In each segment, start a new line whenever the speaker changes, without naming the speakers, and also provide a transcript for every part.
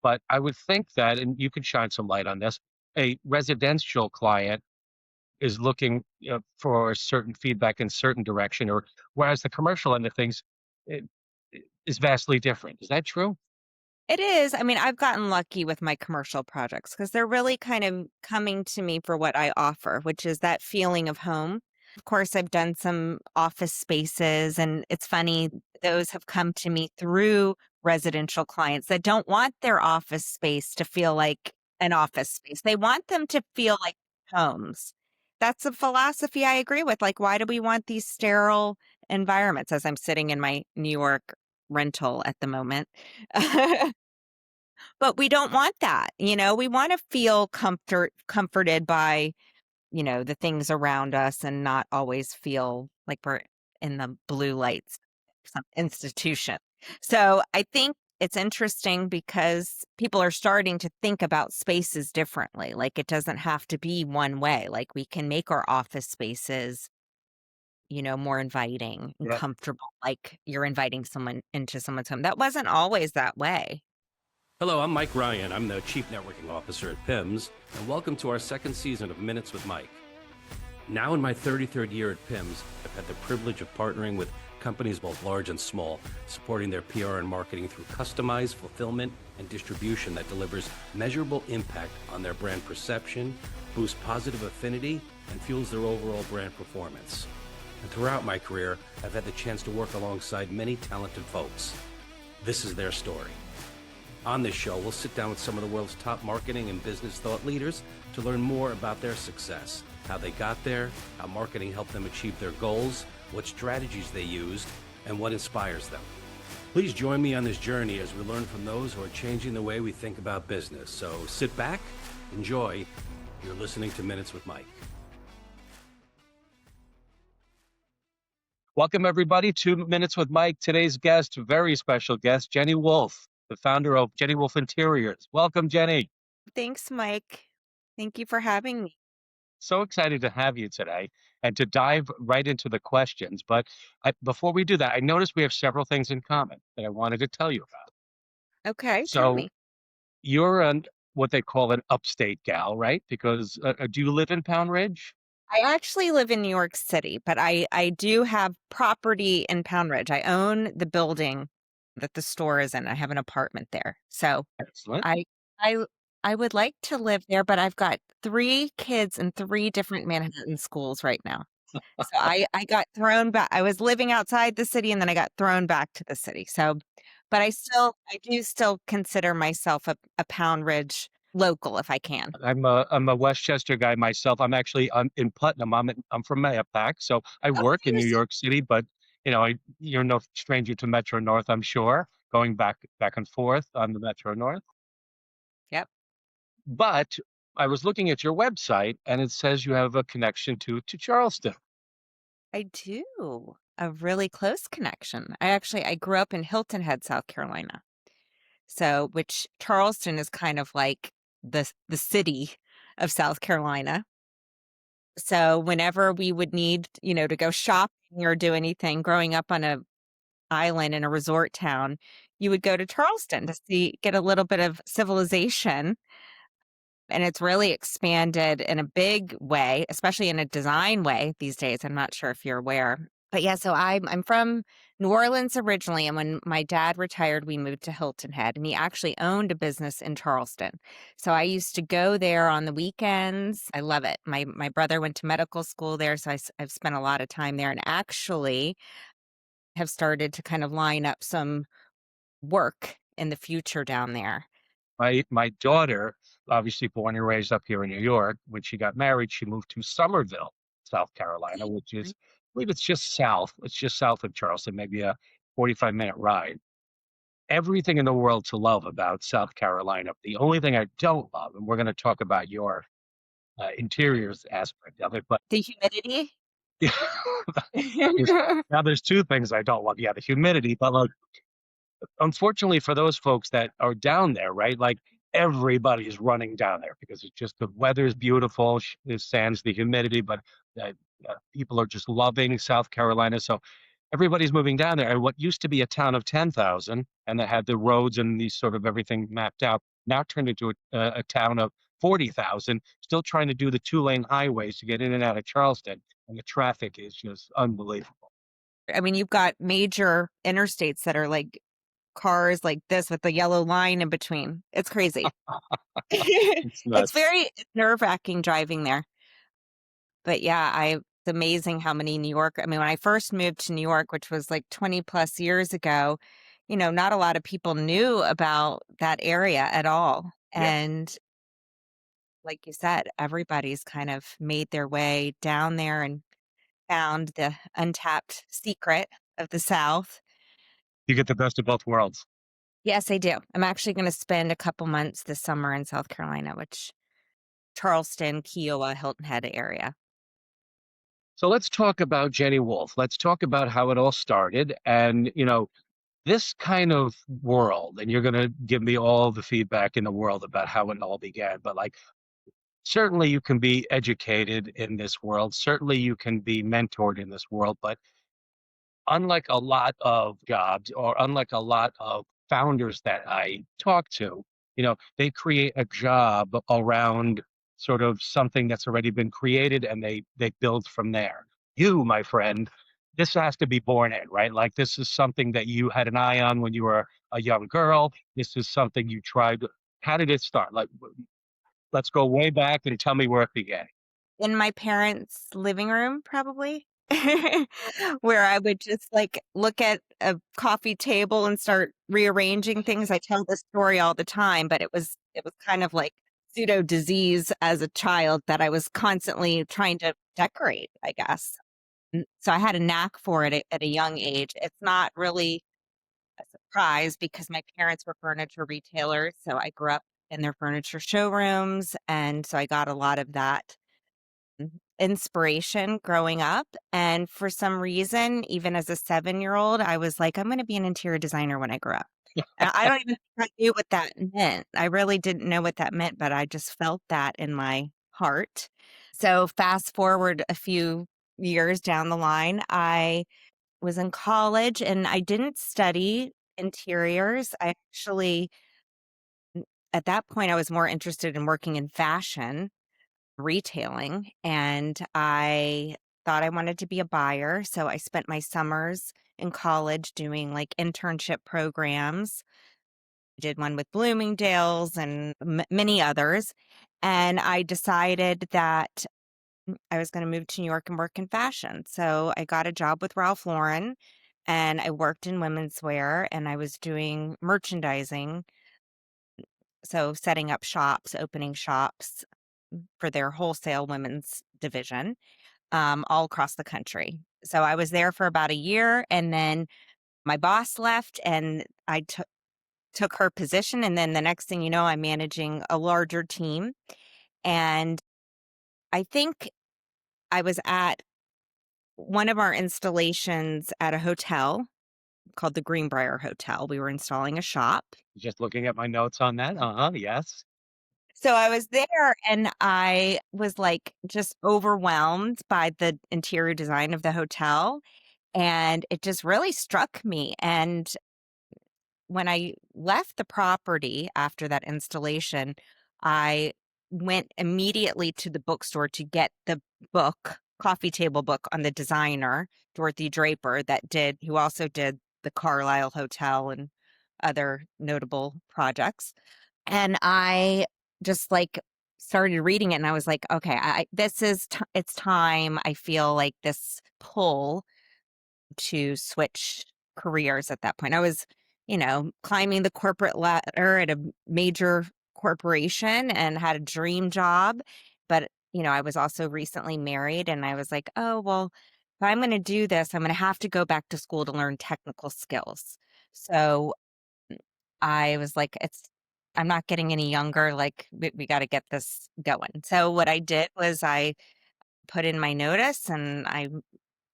But I would think that, and you could shine some light on this, a residential client is looking, for certain feedback in certain direction, or whereas the commercial end of things it, it is vastly different. Is that true?
It is. I mean, I've gotten lucky with my commercial projects because they're really kind of coming to me for what I offer, which is that feeling of home. Of course, I've done some office spaces, and it's funny, those have come to me through residential clients that don't want their office space to feel like an office space. They want them to feel like homes. That's a philosophy I agree with. Like, why do we want these sterile environments as I'm sitting in my New York rental at the moment? But we don't want that, we wanna feel comforted by, the things around us and not always feel like we're in the blue lights of some institution. So, I think it's interesting because people are starting to think about spaces differently, like, it doesn't have to be one way, like, we can make our office spaces, more inviting and
Yeah.
comfortable, like you're inviting someone into someone's home. That wasn't always that way.
Hello, I'm Mike Ryan. I'm the Chief Networking Officer at PIMS, and welcome to our second season of Minutes with Mike. Now in my 33rd year at PIMS, I've had the privilege of partnering with companies both large and small, supporting their PR and marketing through customized fulfillment and distribution that delivers measurable impact on their brand perception, boosts positive affinity, and fuels their overall brand performance. And throughout my career, I've had the chance to work alongside many talented folks. This is their story. On this show, we'll sit down with some of the world's top marketing and business thought leaders to learn more about their success, how they got there, how marketing helped them achieve their goals, what strategies they used, and what inspires them. Please join me on this journey as we learn from those who are changing the way we think about business. So sit back, enjoy. You're listening to Minutes with Mike.
Welcome, everybody, to Minutes with Mike. Today's guest, very special guest, Jenny Wolf, the founder of Jenny Wolf Interiors. Welcome, Jenny.
Thanks, Mike. Thank you for having me.
So excited to have you today and to dive right into the questions. But before we do that, I noticed we have several things in common that I wanted to tell you about.
Okay, tell
So
me.
you're what they call an upstate gal, right? Because do you live in Pound Ridge?
I actually live in New York City, but I do have property in Pound Ridge. I own the building that the store is in. I have an apartment there. So
Excellent.
I I I would like to live there, but I've got 3 kids in 3 different Manhattan schools right now. So I got thrown back. I was living outside the city and then I got thrown back to the city. So, but I do still consider myself a Pound Ridge local if I can.
I'm a Westchester guy myself. I'm in Putnam. I'm from Mayapack, so I
Oh,
work in
you're
New
s
York City. But you're no stranger to Metro North, I'm sure. Going back and forth on the Metro North.
Yep,
But I was looking at your website, and it says you have a connection to Charleston.
I do. A really close connection. I grew up in Hilton Head, South Carolina. So, which Charleston is kind of like the city of South Carolina. So, whenever we would need, to go shopping or do anything growing up on a island in a resort town, you would go to Charleston to get a little bit of civilization. And it's really expanded in a big way, especially in a design way these days. I'm not sure if you're aware. But yeah, so I'm from New Orleans originally, and when my dad retired, we moved to Hilton Head, and he actually owned a business in Charleston. So I used to go there on the weekends. I love it. My brother went to medical school there, so I've spent a lot of time there, and actually have started to kind of line up some work in the future down there.
My daughter, obviously born and raised up here in New York, when she got married, she moved to Somerville, South Carolina, which is, I believe it's just south. It's just south of Charleston, maybe a 45-minute ride. Everything in the world to love about South Carolina. The only thing I don't love, and we're going to talk about your interiors aspect of it, but
The humidity.
there's, now there's two things I don't love. Yeah, the humidity, but like, unfortunately for those folks that are down there, right? Like everybody's running down there because it's just the weather's beautiful, it sans the humidity, but uh, people are just loving South Carolina. So everybody's moving down there. And what used to be a town of 10,000 and that had the roads and these sort of everything mapped out now turned into a town of 40,000, still trying to do the two-lane highways to get in and out of Charleston. And the traffic is just unbelievable.
I mean, you've got major interstates that are like cars like this with the yellow line in between. It's crazy.
It's
It's
nuts.
very nerve-wracking driving there. But yeah, it's amazing how many New York I mean, when I first moved to New York, which was like 20 plus years ago, not a lot of people knew about that area at all.
Yeah.
And like you said, everybody's kind of made their way down there and found the untapped secret of the South.
You get the best of both worlds.
Yes, I do. I'm actually going to spend a couple months this summer in South Carolina, which Charleston, Kiowa, Hilton Head area.
So let's talk about Jenny Wolf. Let's talk about how it all started. And, this kind of world, and you're going to give me all the feedback in the world about how it all began, but like, certainly you can be educated in this world. Certainly you can be mentored in this world. But unlike a lot of jobs or unlike a lot of founders that I talk to, they create a job around sort of something that's already been created and they build from there. You, my friend, this has to be born in, right? Like this is something that you had an eye on when you were a young girl. This is something you tried. How did it start? Like, let's go way back and tell me where it began.
In my parents' living room, probably, where I would just, like, look at a coffee table and start rearranging things. I tell this story all the time, but it was kind of like pseudo disease as a child that I was constantly trying to decorate, I guess. So I had a knack for it at a young age. It's not really a surprise because my parents were furniture retailers, so I grew up in their furniture showrooms, and so I got a lot of that inspiration growing up. And for some reason, even as a 7-year-old, I was like, I'm going to be an interior designer when I grow up. And I don't even think I knew what that meant. I really didn't know what that meant, but I just felt that in my heart. So fast forward a few years down the line, I was in college and I didn't study interiors. I actually, at that point, I was more interested in working in fashion retailing, and I thought I wanted to be a buyer. So I spent my summers in college doing like internship programs. Did one with Bloomingdale's and many others. And I decided that I was going to move to New York and work in fashion. So I got a job with Ralph Lauren and I worked in women's wear and I was doing merchandising. So setting up shops, opening shops for their wholesale women's division all across the country. So I was there for about a year and then my boss left and I took her position. And then the next thing you know, I'm managing a larger team. And I think I was at one of our installations at a hotel called the Greenbrier Hotel. We were installing a shop.
Just looking at my notes on that. Uh-huh, yes.
So I was there and I was like just overwhelmed by the interior design of the hotel. And it just really struck me. And when I left the property after that installation, I went immediately to the bookstore to get the book, coffee table book on the designer, Dorothy Draper, who also did the Carlisle Hotel and other notable projects. And I just like started reading it and I was like, okay, it's time. I feel like this pull to switch careers at that point. I was, climbing the corporate ladder at a major corporation and had a dream job. But, I was also recently married and I was like, oh, well, if I'm going to do this, I'm going to have to go back to school to learn technical skills. So I was like, I'm not getting any younger. Like, we got to get this going. So what I did was I put in my notice and I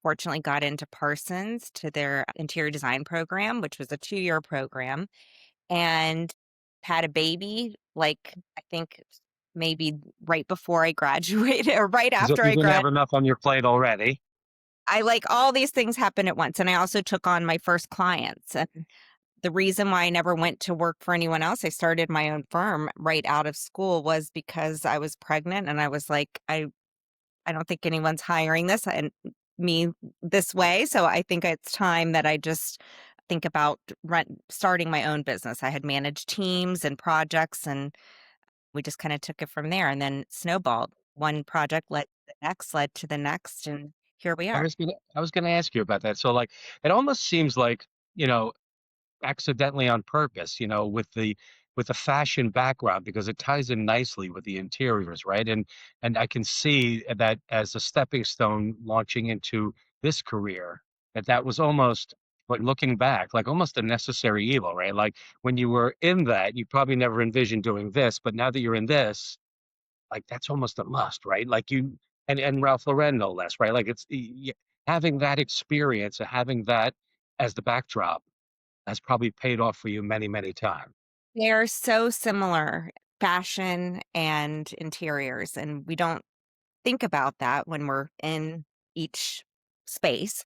fortunately got into Parsons to their interior design program, which was a 2-year program, and had a baby, like, I think maybe right before I graduated or right
As if
after
you
I
didn't have
grad.
enough on your plate already.
I like all these things happen at once. And I also took on my first clients. And the reason why I never went to work for anyone else, I started my own firm right out of school, was because I was pregnant and I was like, I don't think anyone's hiring this and me this way. So I think it's time that I just think about starting my own business. I had managed teams and projects, and we just kind of took it from there and then snowballed. One project led to the next, and here we are.
I was gonna ask you about that. So like it almost seems like, you know, accidentally on purpose, with the fashion background because it ties in nicely with the interiors, right? And I can see that as a stepping stone launching into this career, that was almost like looking back, like almost a necessary evil, right? Like when you were in that, you probably never envisioned doing this, but now that you're in this, like that's almost a must, right? Like you and Ralph Lauren no less, right? Like having that experience and having that as the backdrop has probably paid off for you many, many times.
They're so similar, fashion and interiors, and we don't think about that when we're in each space.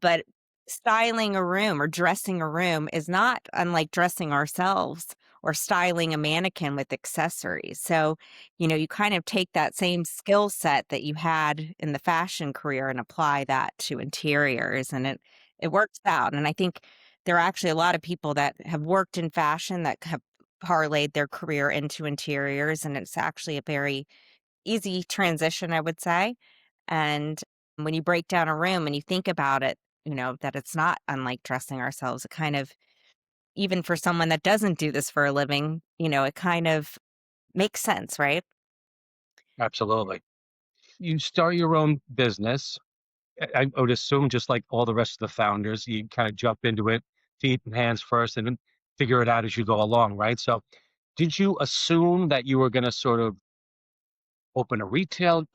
But styling a room or dressing a room is not unlike dressing ourselves or styling a mannequin with accessories. So, you kind of take that same skill set that you had in the fashion career and apply that to interiors, and it works out. And I think there are actually a lot of people that have worked in fashion that have parlayed their career into interiors, and it's actually a very easy transition, I would say. And when you break down a room and you think about it, that it's not unlike dressing ourselves, it kind of, even for someone that doesn't do this for a living, it kind of makes sense, right?
Absolutely. You start your own business. I would assume just like all the rest of the founders, you kind of jump into it, feet and hands first, and then figure it out as you go along, right? So did you assume that you were going to sort of open a retail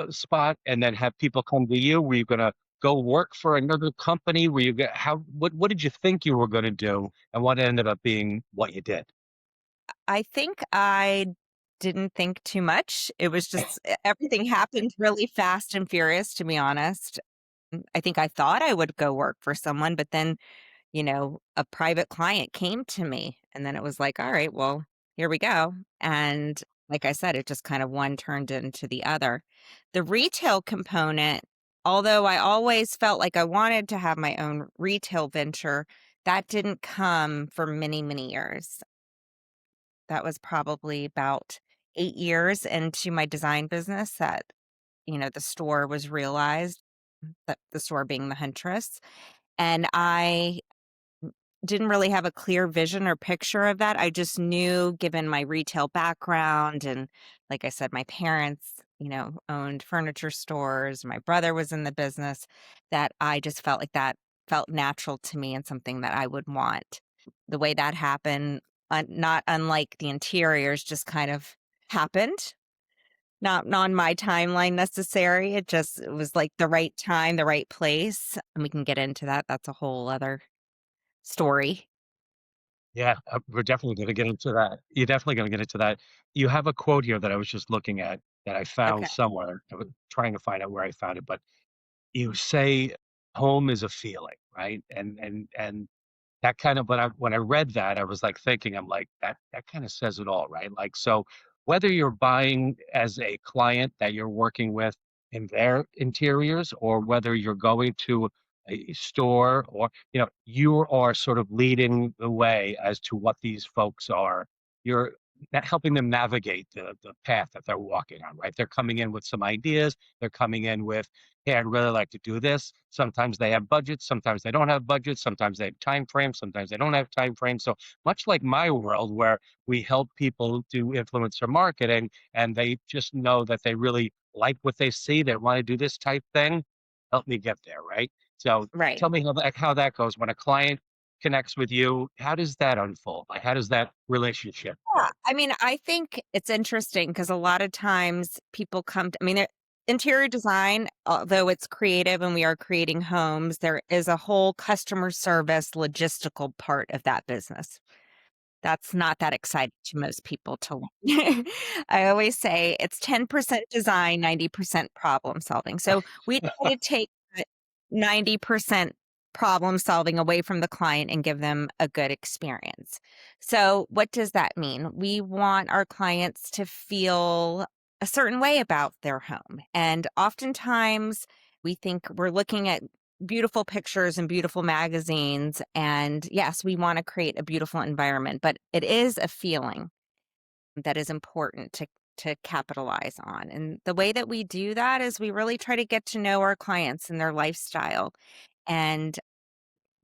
spot and then have people come to you? Were you going to go work for another company? Were you get how what did you think you were going to do, and what ended up being what you did?
I think I didn't think too much. It was just everything happened really fast and furious, to be honest. I think I thought I would go work for someone, but then a private client came to me, and then it was like, all right, well, here we go. And like I said, it just kind of one turned into the other. The retail component, although I always felt like I wanted to have my own retail venture, that didn't come for many, many years. That was probably about 8 years into my design business that, the store was realized, that the store being the Huntress. And I didn't really have a clear vision or picture of that. I just knew, given my retail background and, like I said, my parents, owned furniture stores, my brother was in the business, that I just felt like that felt natural to me and something that I would want. The way that happened, not unlike the interiors, just kind of happened. Not on my timeline necessary. It was like the right time, the right place. And we can get into that. That's a whole other story.
Yeah, we're definitely going to get into that. You're definitely going to get into that. You have a quote here that I was just looking at that I found
Okay.
somewhere. I was trying to find out where I found it, but you say home is a feeling, right? And that kind of when I read that, I was like thinking, I'm like, that kind of says it all, right? Like, so whether you're buying as a client that you're working with in their interiors, or whether you're going to a store, or you are sort of leading the way as to what these folks are. You're helping them navigate the path that they're walking on, right? They're coming in with some ideas. They're coming in with, hey, I'd really like to do this. Sometimes they have budgets, sometimes they don't have budgets, sometimes they have time frames, sometimes they don't have time frames. So much like my world, where we help people do influencer marketing and they just know that they really like what they see, they want to do this type thing, help me get there, right? So
Right.
tell me how that goes when a client connects with you. How does that unfold? Like how does that relationship
Yeah.
work?
I mean, I think it's interesting because a lot of times people I mean, interior design, although it's creative and we are creating homes, there is a whole customer service logistical part of that business. That's not that exciting to most people to learn. I always say it's 10% design, 90% problem solving. So we try to take that 90% problem solving away from the client and give them a good experience. So, what does that mean? We want our clients to feel a certain way about their home. And oftentimes we think we're looking at beautiful pictures and beautiful magazines. And yes, we want to create a beautiful environment, but it is a feeling that is important to capitalize on. And the way that we do that is we really try to get to know our clients and their lifestyle. And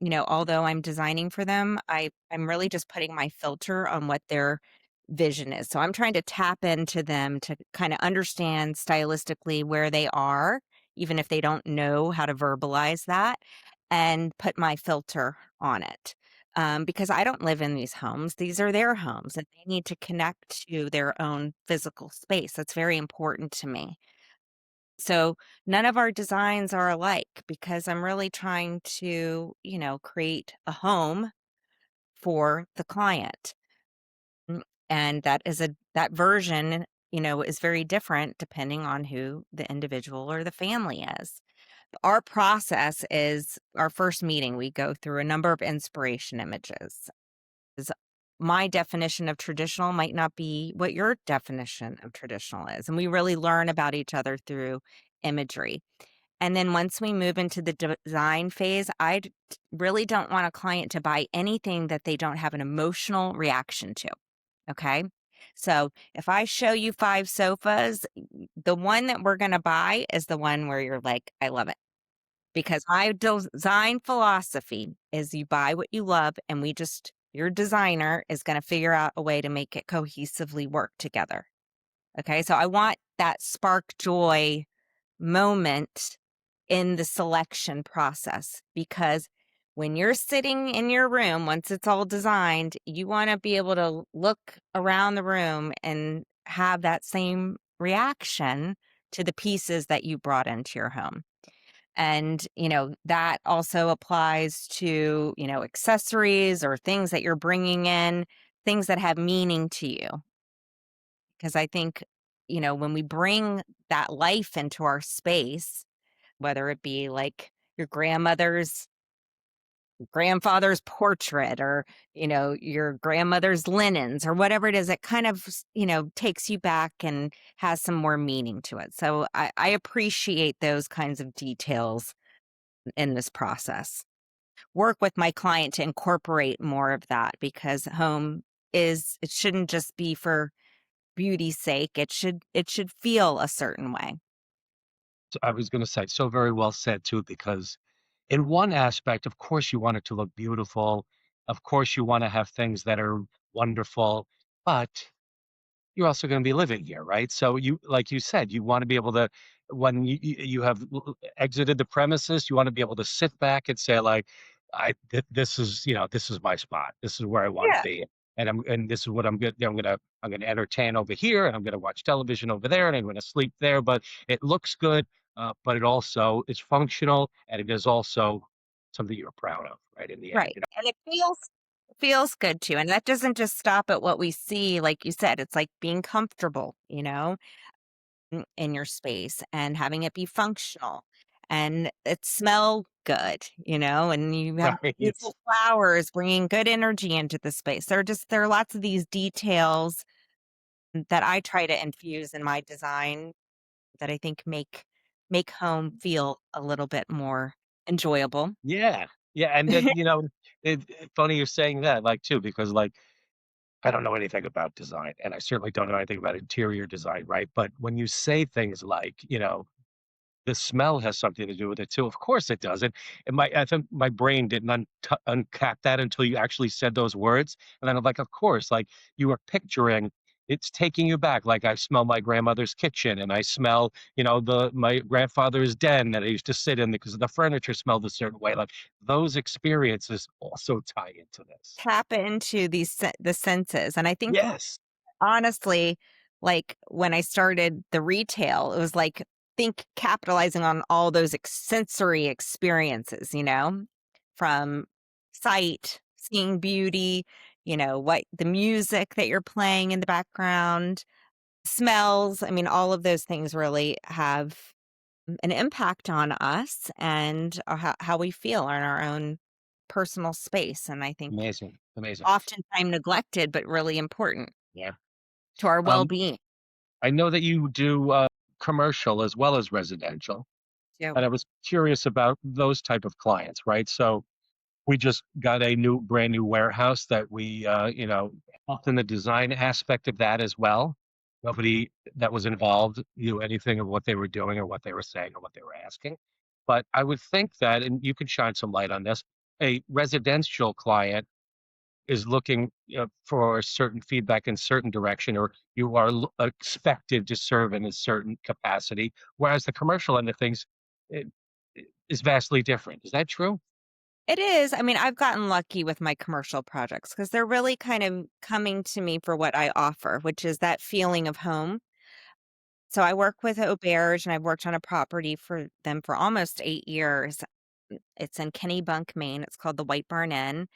although I'm designing for them, I'm really just putting my filter on what their vision is. So I'm trying to tap into them to kind of understand stylistically where they are, even if they don't know how to verbalize that, and put my filter on it. Because I don't live in these homes. These are their homes, and they need to connect to their own physical space. That's very important to me. So none of our designs are alike because I'm really trying to, create a home for the client. Mm, And that version, is very different depending on who the individual or the family is. Our process is our first meeting. We go through a number of inspiration images. Is My definition of traditional might not be what your definition of traditional is. And we really learn about each other through imagery. And then once we move into the design phase, really don't want a client to buy anything that they don't have an emotional reaction to. Okay. So if I show you 5 sofas, the one that we're going to buy is the one where you're like, I love it. Because my design philosophy is you buy what you love, and your designer is going to figure out a way to make it cohesively work together. Okay. So I want that spark joy moment in the selection process because when you're sitting in your room, once it's all designed, you want to be able to look around the room and have that same reaction to the pieces that you brought into your home. And, that also applies to, accessories or things that you're bringing in, things that have meaning to you. Because I think, when we bring that life into our space, whether it be like your grandfather's portrait or, your grandmother's linens or whatever it is, it kind of, takes you back and has some more meaning to it. So I appreciate those kinds of details in this process. Work with my client to incorporate more of that because it shouldn't just be for beauty's sake. It should feel a certain way.
So I was gonna say, so very well said too, because in one aspect, of course, you want it to look beautiful. Of course, you wanna have things that are wonderful, but you're also gonna be living here, right? So you like you said, you wanna be able to when you have exited the premises, you wanna be able to sit back and say, like, this is, this is my spot. This is where I wanna
Yeah.
be, and this is what I'm gonna entertain over here, and I'm gonna watch television over there, and I'm gonna sleep there, but it looks good, but it also is functional, and it is also something you're proud of, right, in the end,
Right. And it feels good too. And that doesn't just stop at what we see. Like you said, it's like being comfortable, in your space and having it be functional and it smell good, and you have
right?
beautiful flowers bringing good energy into the space. There are lots of these details that I try to infuse in my design that I think make home feel a little bit more enjoyable.
Yeah. Yeah, and then, funny you're saying that, like, too, because, like, I don't know anything about design, and I certainly don't know anything about interior design, right? But when you say things like, the smell has something to do with it too. Of course it does. And I think my brain didn't uncap that until you actually said those words. And then I'm like, of course, like you were picturing it's taking you back. Like I smell my grandmother's kitchen and I smell, my grandfather's den that I used to sit in because the furniture smelled a certain way. Like those experiences also tie into this.
Tap into the senses. And I think
Yes.
honestly, like when I started the retail, it was like think capitalizing on all those sensory experiences, from sight, seeing beauty, what the music that you're playing in the background, smells. I mean, all of those things really have. an impact on us and how we feel in our own personal space. And I think
Amazing, amazing.
oftentimes neglected, but really important
Yeah.
to our well
Um,
being.
I know that you do commercial as well as residential,
Too.
and I was curious about those type of clients, right? So we just got a brand new warehouse that we, helped in the design aspect of that as well. Nobody that was involved knew anything of what they were doing or what they were saying or what they were asking. But I would think that, and you can shine some light on this, a residential client is looking, for certain feedback in certain direction, or you are expected to serve in a certain capacity, whereas the commercial end of things it, it is vastly different. Is that true?
It is. I mean, I've gotten lucky with my commercial projects because they're really kind of coming to me for what I offer, which is that feeling of home. So I work with Auberge and I've worked on a property for them for almost 8 years. It's in Kennebunk, Maine. It's called the White Barn Inn.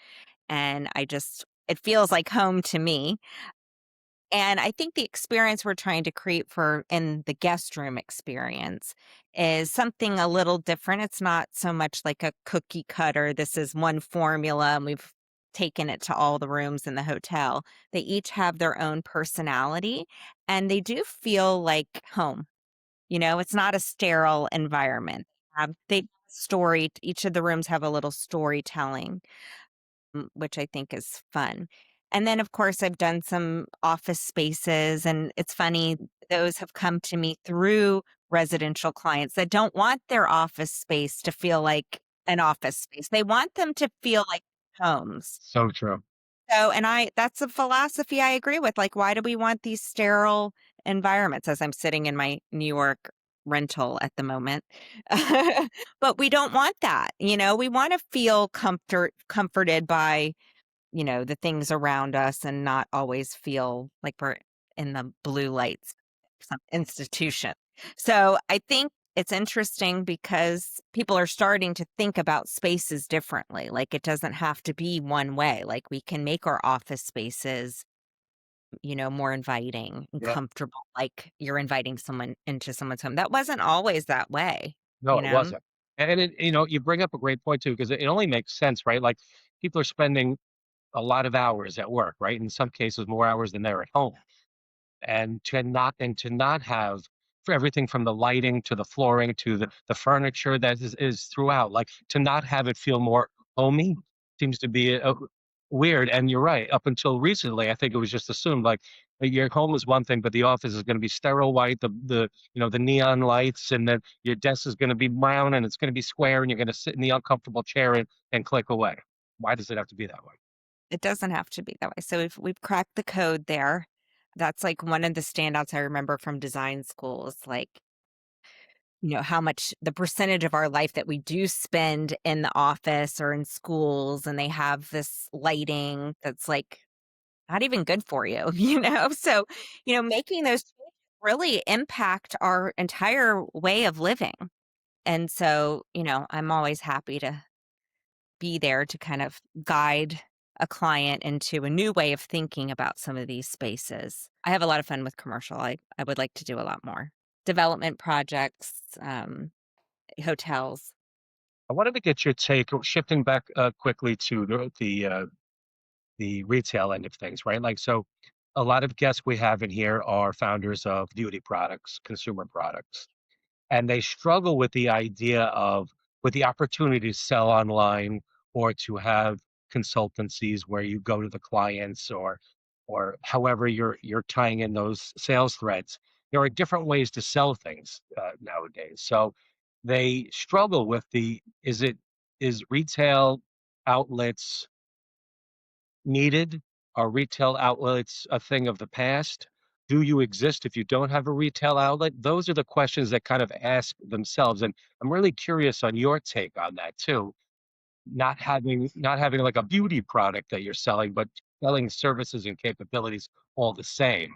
And it feels like home to me. And I think the experience we're trying to create for in the guest room experience is something a little different. It's not so much like a cookie cutter. This is one formula and we've taken it to all the rooms in the hotel. They each have their own personality and they do feel like home. It's not a sterile environment. They story each of the rooms have a little storytelling, which I think is fun. And then, of course, I've done some office spaces, and it's funny, those have come to me through residential clients that don't want their office space to feel like an office space. They want them to feel like homes.
So true.
So, and that's a philosophy I agree with. Like, why do we want these sterile environments as I'm sitting in my New York rental at the moment? But we don't want that. We want to feel comforted by the things around us and not always feel like we're in the blue lights of some institution. So I think it's interesting because people are starting to think about spaces differently. Like it doesn't have to be one way. Like we can make our office spaces, more inviting and
Yeah.
comfortable. Like you're inviting someone into someone's home. That wasn't always that way,
No,
you
it
know?
wasn't. And you bring up a great point too, because it only makes sense, right? Like people are spending a lot of hours at work, right? In some cases, more hours than they're at home. And to not have for everything from the lighting to the flooring to the furniture that is throughout, like to not have it feel more homey seems to be weird. And you're right. Up until recently, I think it was just assumed like your home is one thing, but the office is going to be sterile white, the neon lights, and then your desk is going to be brown and it's going to be square, and you're going to sit in the uncomfortable chair and click away. Why does it have to be that way?
It doesn't have to be that way. So we've cracked the code there. That's like one of the standouts I remember from design schools, like, how much the percentage of our life that we do spend in the office or in schools, and they have this lighting that's like not even good for you, So, making those changes really impact our entire way of living. And so, I'm always happy to be there to kind of guide a client into a new way of thinking about some of these spaces. I have a lot of fun with commercial. I would like to do a lot more development projects, hotels.
I wanted to get your take, shifting back quickly to the retail end of things, right? Like, so a lot of guests we have in here are founders of beauty products, consumer products, and they struggle with the idea of with the opportunity to sell online or to have consultancies where you go to the clients or however you're tying in those sales threads. There are different ways to sell things nowadays. So they struggle with the is retail outlets needed? Are retail outlets a thing of the past? Do you exist if you don't have a retail outlet? Those are the questions that kind of ask themselves. And I'm really curious on your take on that too. Not having like a beauty product that you're selling, but selling services and capabilities all the same.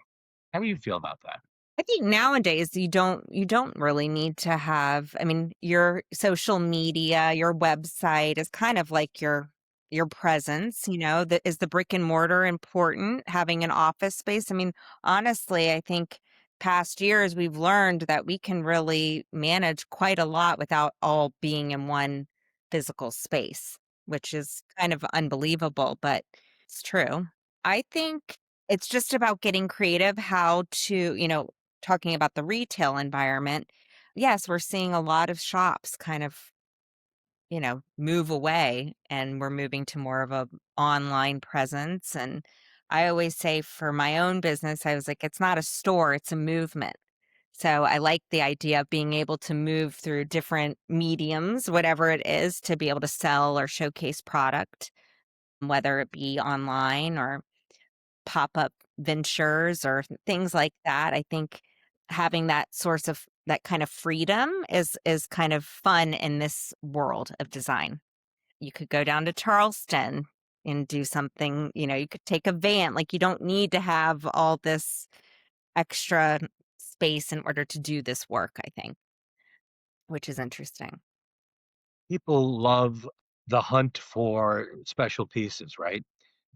How do you feel about that?
I think nowadays you don't really need to have, I mean, your social media, your website is kind of like your presence, is the brick and mortar important, having an office space? I mean, honestly, I think past years, we've learned that we can really manage quite a lot without all being in one physical space, which is kind of unbelievable, but it's true. I think it's just about getting creative how to, talking about the retail environment. Yes, we're seeing a lot of shops kind of, move away, and we're moving to more of a online presence. And I always say for my own business, I was like, it's not a store, it's a movement. So I like the idea of being able to move through different mediums, whatever it is, to be able to sell or showcase product, whether it be online or pop-up ventures or things like that. I think having that source of that kind of freedom is kind of fun in this world of design. You could go down to Charleston and do something, you could take a van. Like, you don't need to have all this extra space in order to do this work, I think, which is interesting.
People love the hunt for special pieces, right?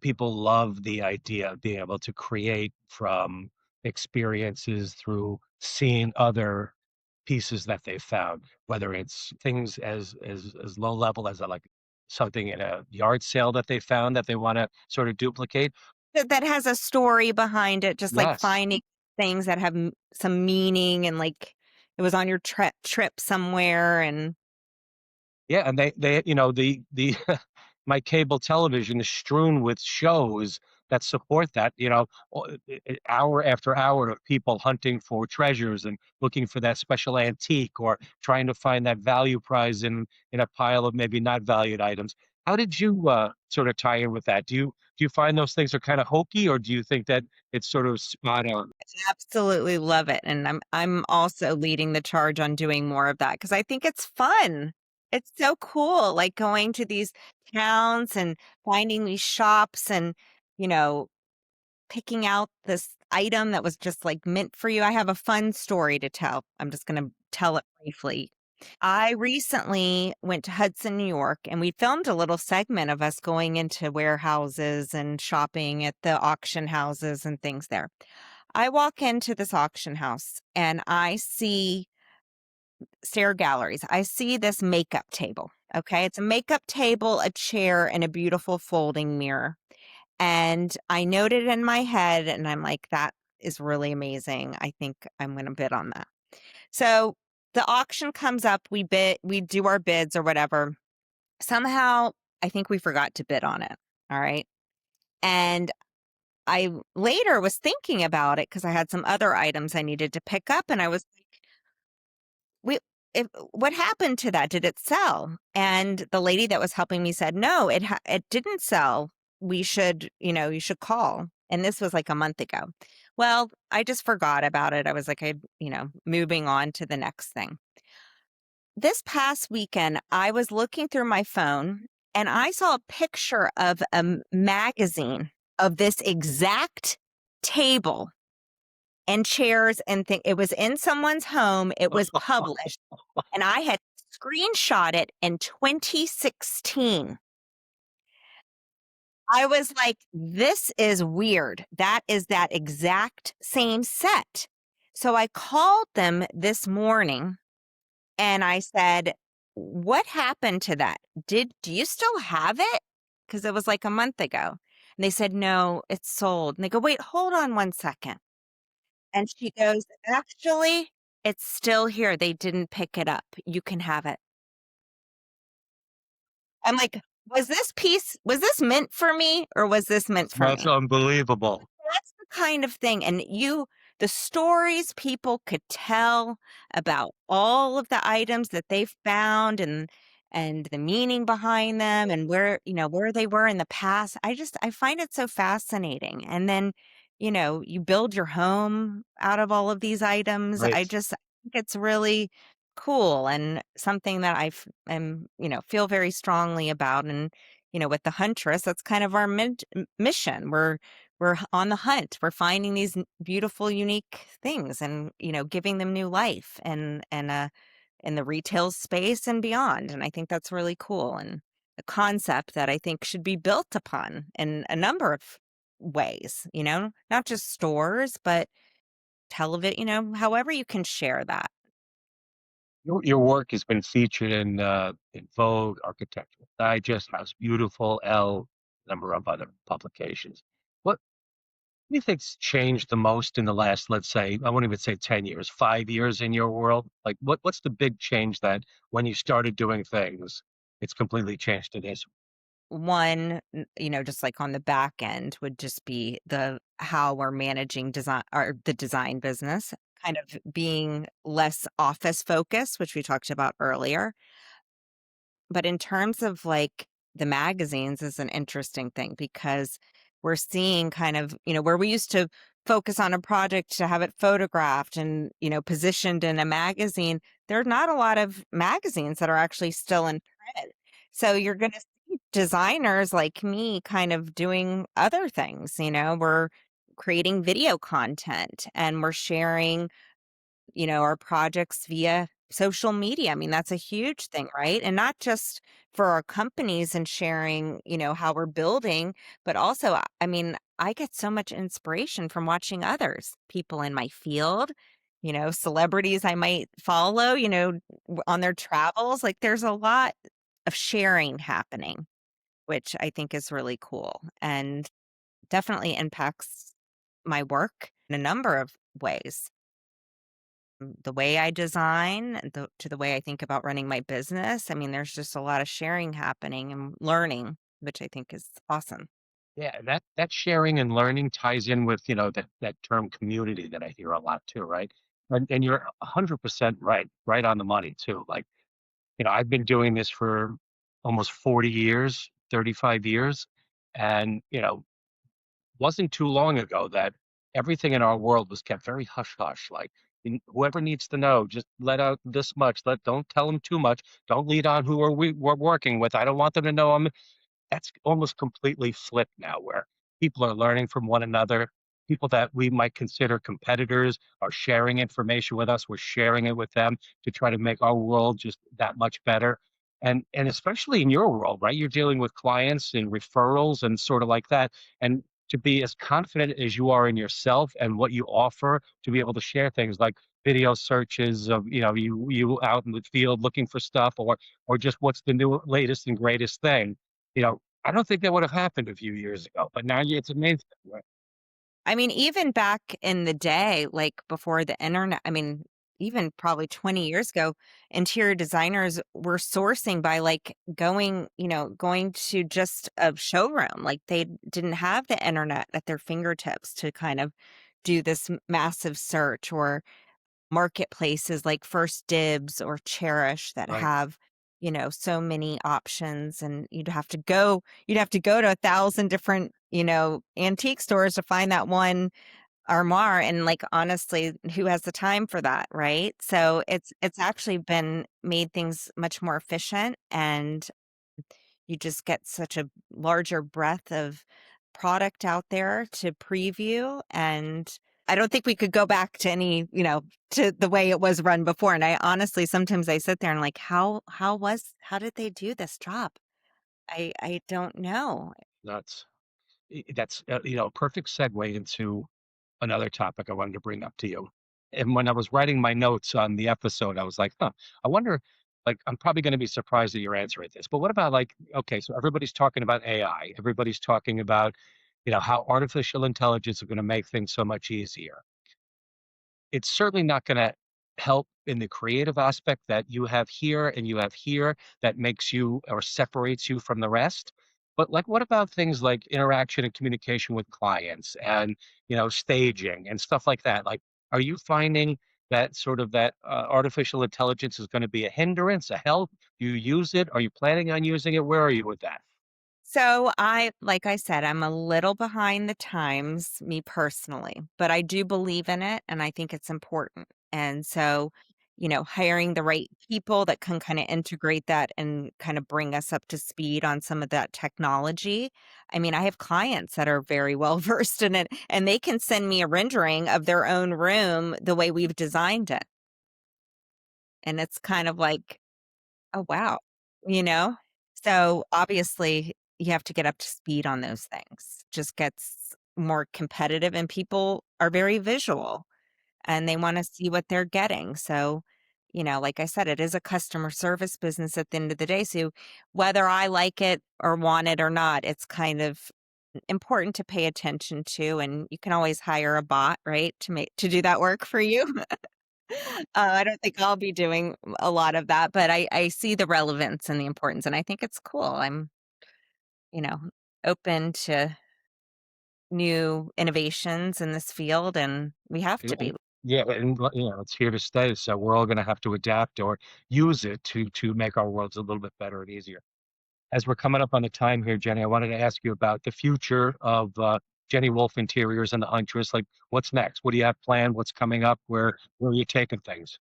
People love the idea of being able to create from experiences through seeing other pieces that they found, whether it's things as low level as like something in a yard sale that they found that they want to sort of duplicate.
That has a story behind it, just like
Yes.
finding things that have some meaning, and like it was on your trip somewhere. And
Yeah, and they the my cable television is strewn with shows that support that, hour after hour of people hunting for treasures and looking for that special antique or trying to find that value prize in a pile of maybe not valued items. How did you sort of tie in with that? Do you find those things are kind of hokey, or do you think that it's sort of spot on?
absolutely love it. And I'm also leading the charge on doing more of that because I think it's fun. It's so cool, like going to these towns and finding these shops and, you know, picking out this item that was just like meant for you. I have a fun story to tell. I'm just going to tell it briefly. I recently went to Hudson, New York, and we filmed a little segment of us going into warehouses and shopping at the auction houses and things there. I walk into this auction house and I see stair galleries. I see this makeup table. Okay. It's a makeup table, a chair, and a beautiful folding mirror. And I noted in my head, and I'm like, that is really amazing. I think I'm going to bid on that. So the auction comes up, we do our bids or whatever. Somehow, I think we forgot to bid on it. All right. And I later was thinking about it because I had some other items I needed to pick up, and I was like, we what happened to that? Did it sell? And the lady that was helping me said, no, it didn't sell. We should, you should call. And this was like a month ago. Well, I just forgot about it. I was like, moving on to the next thing. This past weekend, I was looking through my phone and I saw a picture of a magazine of this exact table and chairs and thing. It was in someone's home. It was published, and I had screenshot it in 2016. I was like, this is weird. That is that exact same set. So I called them this morning and I said, what happened to that? Do you still have it? Because it was like a month ago. And they said, no, it's sold. And they go, wait, hold on one second. And she goes, actually, it's still here. They didn't pick it up. You can have it. I'm like, was this meant for me or was this meant for
That's
me?
unbelievable.
That's the kind of thing. And the stories people could tell about all of the items that they found and the meaning behind them and where they were in the past. I find it so fascinating. And then, you build your home out of all of these items.
Right.
I think it's really cool and something that feel very strongly about. And, with the Huntress, that's kind of our mission. We're on the hunt. We're finding these beautiful, unique things and, giving them new life and in the retail space and beyond. And I think that's really cool and a concept that I think should be built upon in a number of ways, not just stores, but television, however you can share that.
Your work has been featured in Vogue, Architectural Digest, House Beautiful, Elle, number of other publications. What do you think's changed the most in the last, let's say, I won't even say 10 years, 5 years in your world? Like what's the big change that when you started doing things, it's completely changed to this?
One, just like on the back end would just be the how we're managing design or the design business, kind of being less office focused, which we talked about earlier. But in terms of like the magazines is an interesting thing because we're seeing kind of, where we used to focus on a project to have it photographed and, positioned in a magazine, there are not a lot of magazines that are actually still in print. So you're going to see designers like me kind of doing other things, we're creating video content and we're sharing our projects via social media. I mean, that's a huge thing, right? And not just for our companies and sharing, how we're building, but also, I mean, I get so much inspiration from watching others, people in my field, celebrities I might follow, on their travels. Like there's a lot of sharing happening, which I think is really cool and definitely impacts my work in a number of ways. The way I design, to the way I think about running my business. I mean, there's just a lot of sharing happening and learning, which I think is awesome.
Yeah, that sharing and learning ties in with, that term community that I hear a lot too, right? And you're 100% right on the money too. Like, I've been doing this for almost 40 years, 35 years, and, wasn't too long ago that everything in our world was kept very hush hush. Like, whoever needs to know, just let out this much. Don't tell them too much. Don't lead on who we're working with. I don't want them to know I'm that's almost completely flipped now, where people are learning from one another. People that we might consider competitors are sharing information with us. We're sharing it with them to try to make our world just that much better. And especially in your world, right? You're dealing with clients and referrals and sort of like that. And to be as confident as you are in yourself and what you offer, to be able to share things like video searches of, you out in the field looking for stuff, or just what's the new latest and greatest thing. I don't think that would have happened a few years ago, but now it's amazing. Right?
I mean, even back in the day, like before the internet, I mean, even probably 20 years ago, interior designers were sourcing by like going to just a showroom. Like they didn't have the internet at their fingertips to kind of do this massive search or marketplaces like First Dibs or Cherish that
Right.
have, so many options and you'd have to go to 1,000 different, antique stores to find that one armoire and like honestly, who has the time for that, right? So it's actually been made things much more efficient and you just get such a larger breadth of product out there to preview, and I don't think we could go back to to the way it was run before, and I honestly sometimes I sit there and like, how did they do this job? I don't know.
That's that's a perfect segue into another topic I wanted to bring up to you. And when I was writing my notes on the episode, I was like, huh, I wonder, like, I'm probably going to be surprised at your answer at this, but what about like, okay, so everybody's talking about AI, everybody's talking about, how artificial intelligence is going to make things so much easier. It's certainly not gonna help in the creative aspect that you have here and you have here that makes you or separates you from the rest. But like, what about things like interaction and communication with clients and, staging and stuff like that? Like, are you finding that sort of that artificial intelligence is going to be a hindrance, a help? Do you use it? Are you planning on using it? Where are you with that?
So like I said, I'm a little behind the times, me personally, but I do believe in it and I think it's important. And so, hiring the right people that can kind of integrate that and kind of bring us up to speed on some of that technology. I mean, I have clients that are very well versed in it and they can send me a rendering of their own room the way we've designed it. And it's kind of like, oh, wow. You know? So, obviously, you have to get up to speed on those things. Just gets more competitive and people are very visual. and they want to see what they're getting. So, like I said, it is a customer service business at the end of the day. So whether I like it or want it or not, it's kind of important to pay attention to. And you can always hire a bot, right, to do that work for you. I don't think I'll be doing a lot of that, but I see the relevance and the importance, and I think it's cool. I'm, you know, open to new innovations in this field, and we have
And
to be.
yeah, and it's here to stay. So we're all going to have to adapt or use it to make our worlds a little bit better and easier. As we're coming up on the time here, Jenny, I wanted to ask you about the future of Jenny Wolf Interiors and the Huntress. Like, what's next? What do you have planned? What's coming up? Where are you taking things?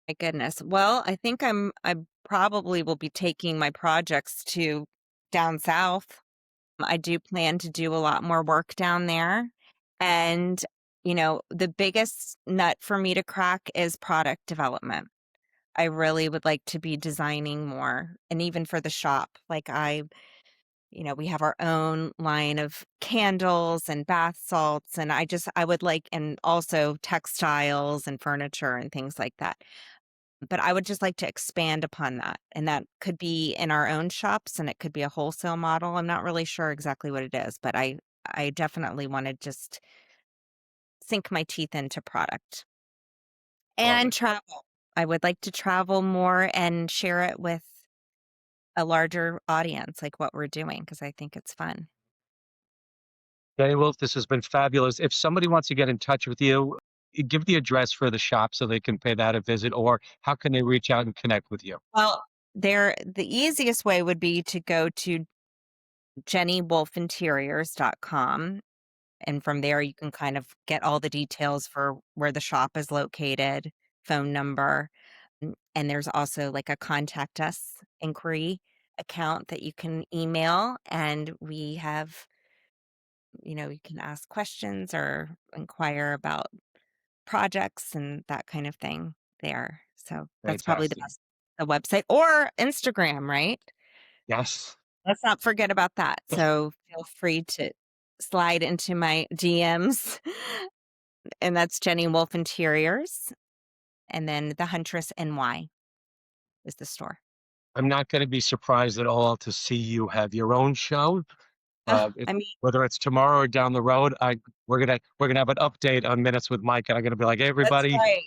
My goodness. Well, I think I probably will be taking my projects to down south. I do plan to do a lot more work down there. And, the biggest nut for me to crack is product development. I really would like to be designing more. And even for the shop, we have our own line of candles and bath salts. And I would like, and also textiles and furniture and things like that. But I would just like to expand upon that, and that could be in our own shops, and it could be a wholesale model. I'm not really sure exactly what it is, but I definitely wanna just sink my teeth into product.
Love
And
it.
travel. I would like to travel more and share it with a larger audience, like what we're doing, because I think it's fun.
Jenny Wolf, this has been fabulous. If somebody wants to get in touch with you, give the address for the shop so they can pay that a visit, or how can they reach out and connect with you?
Well, the easiest way would be to go to jennywolfinteriors.com. And from there, you can kind of get all the details for where the shop is located, phone number. And there's also like a contact us inquiry account that you can email. And we have, you can ask questions or inquire about projects and that kind of thing there. So that's probably the
Fantastic.
best, the website or Instagram, right?
Yes.
Let's not forget about that. So feel free to slide into my DMs. And that's Jenny Wolf Interiors, and then the Huntress NY is the store.
I'm not going to be surprised at all to see you have your own show.
I mean,
Whether it's tomorrow or down the road, we're gonna have an update on Minutes with Mike, and I'm gonna be like, hey,
that's
everybody,
right.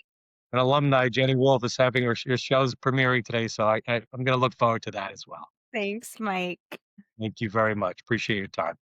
an alumni, Jenny Wolf, is having her show's premiering today, so I'm gonna look forward to that as well.
Thanks, Mike.
Thank you very much. Appreciate your time.